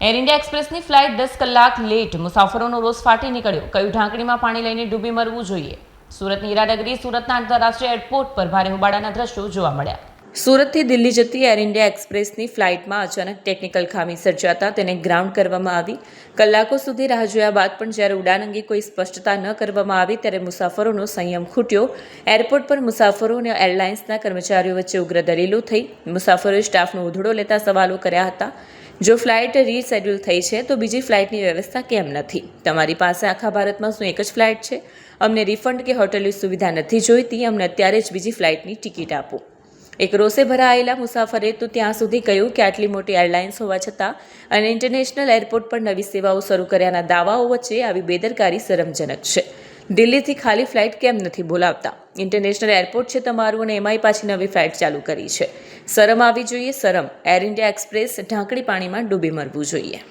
Air India એક્સપ્રેસની flight 10 કલાક late, મુસાફરોનો રોષ ફાટી નીકળ્યો. કયું ઢાંકણીમાં પાણી લઈને ડૂબી મરવું જોઈએ? સુરતની હીરાનગરી સુરતના આંતરરાષ્ટ્રીય એરપોર્ટ પર ભારે હોબાળાના દ્રશ્યો જોવા મળ્યા. સુરતથી દિલ્હી જતી એર ઇન્ડિયા એક્સપ્રેસની ફ્લાઇટમાં અચાનક ટેકનિકલ ખામી સર્જાતા તેને ગ્રાઉન્ડ કરવામાં આવી. કલાકો સુધી રાહ જોયા બાદ પણ જ્યારે ઉડાન અંગે કોઈ સ્પષ્ટતા ન કરવામાં આવી ત્યારે મુસાફરોનો સંયમ ખૂટ્યો. એરપોર્ટ પર મુસાફરો અને એરલાઇન્સના કર્મચારીઓ વચ્ચે ઉગ્ર દલીલો થઈ. મુસાફરોએ સ્ટાફનો ઉધડો લેતા સવાલો કર્યા હતા. જો ફ્લાઇટ રીશેડ્યુલ થઈ છે તો બીજી ફ્લાઇટની વ્યવસ્થા કેમ નથી? તમારી પાસે આખા ભારતમાં શું એક જ ફ્લાઇટ છે? અમને રિફંડ કે હોટલની સુવિધા નથી જોઈતી, અમને અત્યારે જ બીજી ફ્લાઇટની ટિકિટ આપો. એક રોષે ભરાયેલા મુસાફરે તો ત્યાં સુધી કહ્યું કે આટલી મોટી એરલાઇન્સ હોવા છતાં અને ઇન્ટરનેશનલ એરપોર્ટ પર નવી સેવાઓ શરૂ કર્યાના દાવાઓ વચ્ચે આવી બેદરકારી શરમજનક છે. દિલ્હીથી ખાલી ફ્લાઇટ કેમ નથી બોલાવતા? ઇન્ટરનેશનલ એરપોર્ટ છે તમારું અને એમાંય પાછી નવી ફ્લાઇટ ચાલુ કરી છે. શરમ આવી જોઈએ, શરમ. એર ઇન્ડિયા એક્સપ્રેસ ઢાંકણી પાણીમાં ડૂબી મરવું જોઈએ.